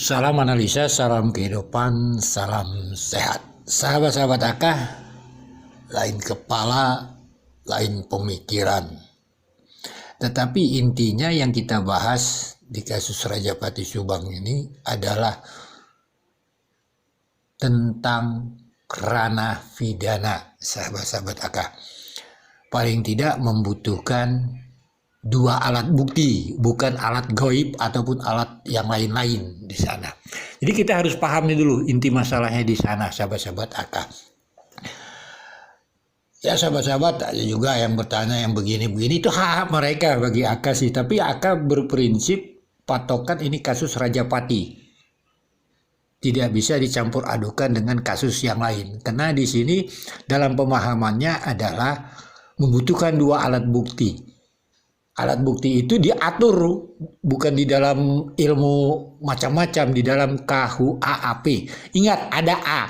Salam analisa, salam kehidupan, salam sehat. Sahabat-sahabat Akah, lain kepala, lain pemikiran. Tetapi intinya yang kita bahas di kasus Raja Pati Subang ini adalah tentang ranah pidana, sahabat-sahabat Akah. Paling tidak membutuhkan dua alat bukti, bukan alat goib ataupun alat yang lain-lain di sana. Jadi kita harus pahami dulu inti masalahnya di sana, sahabat-sahabat Akah. Ya sahabat-sahabat, ada juga yang bertanya yang begini-begini, itu hak mereka bagi Akah sih. Tapi Akah berprinsip patokan ini kasus Raja Pati. Tidak bisa dicampur adukan dengan kasus yang lain. Karena di sini dalam pemahamannya adalah membutuhkan dua alat bukti. Alat bukti itu diatur bukan di dalam ilmu macam-macam, di dalam KUHP. Ingat, ada A,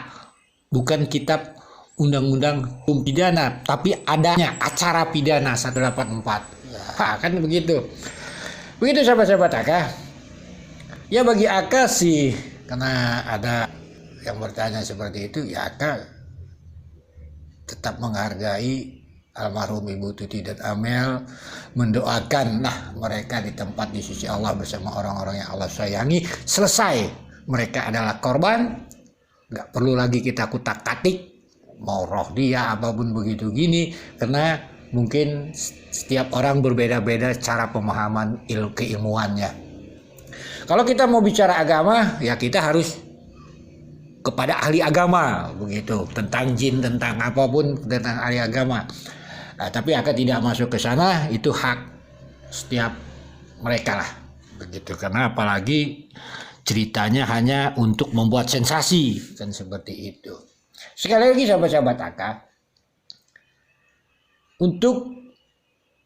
bukan kitab undang-undang hukum pidana, tapi adanya acara pidana 184. Kan begitu. Begitu sahabat-sahabat Akah. Ya bagi Akah sih, karena ada yang bertanya seperti itu, ya Akah tetap menghargai almarhum Ibu Tuti dan Amel, mendoakanlah mereka di tempat di sisi Allah bersama orang-orang yang Allah sayangi. Selesai, mereka adalah korban, nggak perlu lagi kita kutak-katik mau roh dia apapun begitu gini, karena mungkin setiap orang berbeda-beda cara pemahaman keilmuannya. Kalau kita mau bicara agama, ya kita harus kepada ahli agama begitu, tentang jin, tentang apapun, tentang ahli agama. Nah, tapi Akah tidak masuk ke sana, itu hak setiap mereka lah begitu, karena apalagi ceritanya hanya untuk membuat sensasi kan seperti itu. Sekali lagi sahabat-sahabat Akah, untuk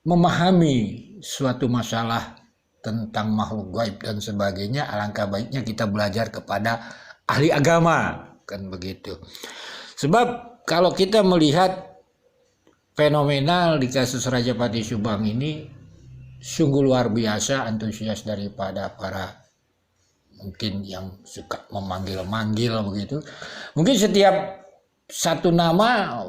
memahami suatu masalah tentang makhluk gaib dan sebagainya, alangkah baiknya kita belajar kepada ahli agama kan begitu. Sebab kalau kita melihat fenomenal di kasus Raja Pati Subang ini, sungguh luar biasa antusias daripada para mungkin yang suka memanggil-manggil begitu. Mungkin setiap satu nama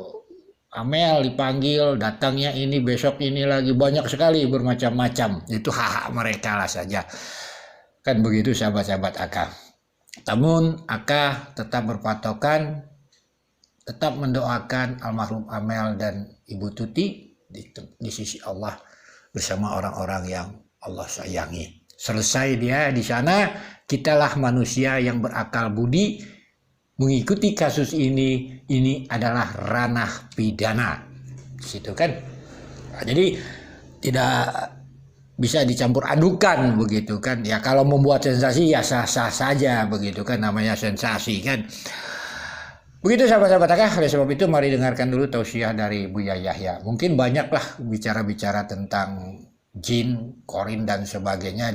Amel dipanggil, datangnya ini, besok ini lagi, banyak sekali bermacam-macam. Itu hak mereka lah saja. Kan begitu sahabat-sahabat Akah. Namun Akah tetap berpatokan, tetap mendoakan almarhum Amel dan Ibu Tuti di sisi Allah bersama orang-orang yang Allah sayangi. Selesai dia di sana, kitalah manusia yang berakal budi mengikuti kasus ini adalah ranah pidana. Situ kan. Nah, jadi tidak bisa dicampur adukan begitu kan. Ya kalau membuat sensasi ya sah-sah saja begitu kan, namanya sensasi kan. Begitu sahabat-sahabat Akah, oleh sebab itu mari dengarkan dulu tausiah dari Buya Yahya. Mungkin banyaklah bicara-bicara tentang jin, korin dan sebagainya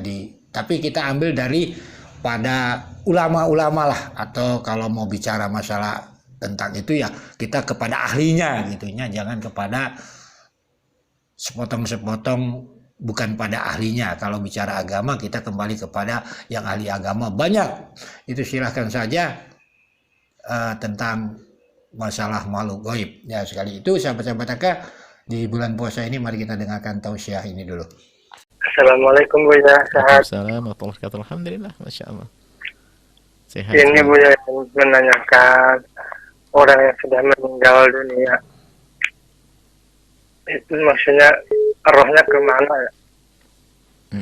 tapi kita ambil dari pada ulama-ulama lah, atau kalau mau bicara masalah tentang itu ya kita kepada ahlinya gitunya, jangan kepada sepotong-sepotong bukan pada ahlinya. Kalau bicara agama kita kembali kepada yang ahli agama banyak. Itu silahkan saja. Tentang masalah makhluk gaib. Ya sekali itu sahabat-sahabat Akah, di bulan puasa ini mari kita dengarkan tausiah ini dulu. Assalamualaikum Buya, sehat. Assalamualaikum, alhamdulillah, masya Allah. Sehat. Ini Buya menanyakan orang yang sudah meninggal dunia. Itu maksudnya rohnya kemana ya?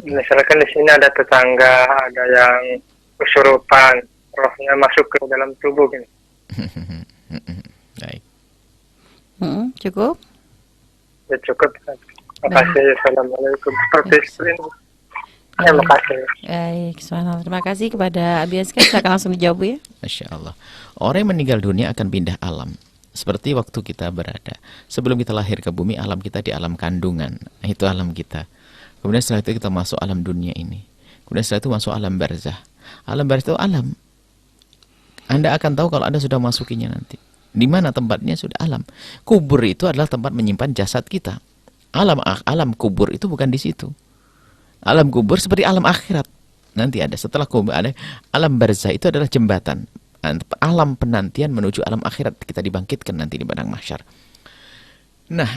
Misalkan di sini ada tetangga, ada yang kesurupan, rohnya masuk ke dalam tubuh gini. Baik. Cukup? Ya cukup. Terima kasih. Assalamualaikum. Terima kasih. Baik, terima kasih kepada Abi Azkar. Silakan langsung dijawab ya. Masya Allah. Orang yang meninggal dunia akan pindah alam. Seperti waktu kita berada. Sebelum kita lahir ke bumi, alam kita di alam kandungan. Nah, itu alam kita. Kemudian setelah itu kita masuk alam dunia ini. Kemudian setelah itu masuk alam barzah. Alam barzah itu alam. Anda akan tahu kalau Anda sudah masukinya nanti. Di mana tempatnya sudah alam. Kubur itu adalah tempat menyimpan jasad kita. Alam kubur itu bukan di situ. Alam kubur seperti alam akhirat. Nanti ada setelah kubur ada alam barzah, itu adalah jembatan alam penantian menuju alam akhirat, kita dibangkitkan nanti di padang mahsyar. Nah,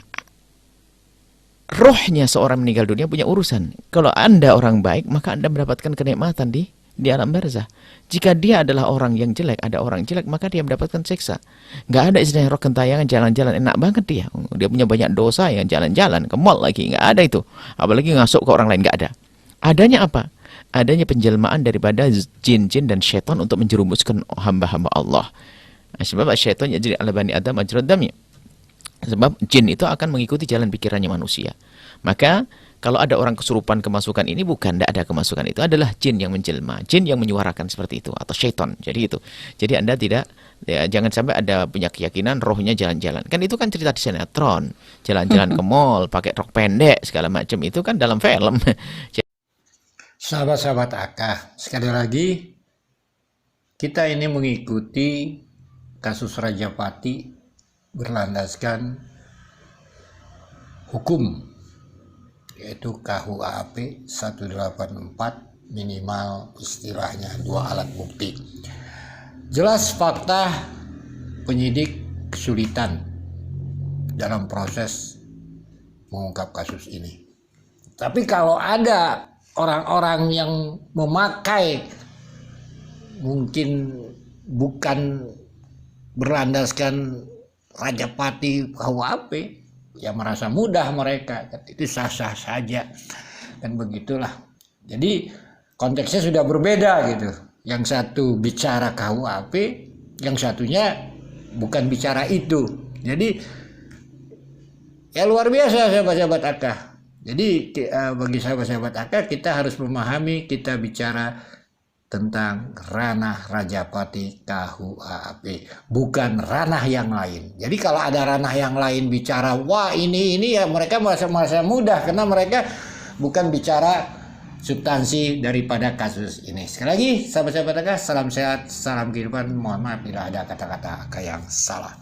rohnya seorang meninggal dunia punya urusan. Kalau Anda orang baik, maka Anda mendapatkan kenikmatan di alam barzah. Jika dia adalah orang yang jelek, ada orang jelek, maka dia mendapatkan siksa. Nggak ada istilahnya roh gentayangan jalan-jalan enak banget dia. Dia punya banyak dosa yang jalan-jalan ke mall lagi, nggak ada itu. Apalagi ngasuk ke orang lain, nggak ada. Adanya apa? Adanya penjelmaan daripada jin-jin dan syaitan untuk menjerumuskan hamba-hamba Allah. Sebab syaitan yajri ala bani Adam ajrad dami. Sebab jin itu akan mengikuti jalan pikirannya manusia. Maka kalau ada orang kesurupan kemasukan ini, bukan, tidak ada kemasukan, itu adalah jin yang menjelma, jin yang menyuarakan seperti itu, atau syaitan. Jadi itu. Jadi Anda tidak, ya, jangan sampai ada punya keyakinan rohnya jalan-jalan. Kan itu kan cerita di sinetron, jalan-jalan ke mall, pakai rok pendek segala macam, itu kan dalam film. Sahabat-sahabat Akah, sekali lagi kita ini mengikuti kasus Rajapati berlandaskan hukum, yaitu KUHP 184, minimal istilahnya 2 alat bukti. Jelas fakta penyidik kesulitan dalam proses mengungkap kasus ini. Tapi kalau ada orang-orang yang memakai mungkin bukan berlandaskan Rajapati KUHP, ya merasa mudah mereka, itu sah-sah saja, dan begitulah. Jadi konteksnya sudah berbeda gitu. Yang satu bicara KUHP, yang satunya bukan bicara itu. Jadi ya luar biasa sahabat-sahabat Akah. Jadi bagi sahabat-sahabat Akah, kita harus memahami, kita bicara tentang ranah Rajapati KUHP, bukan ranah yang lain. Jadi kalau ada ranah yang lain bicara, wah ini ya, mereka merasa mudah karena mereka bukan bicara substansi daripada kasus ini. Sekali lagi sahabat-sahabat Akah, salam sehat, salam kehidupan. Mohon maaf bila ada kata-kata Akah yang salah.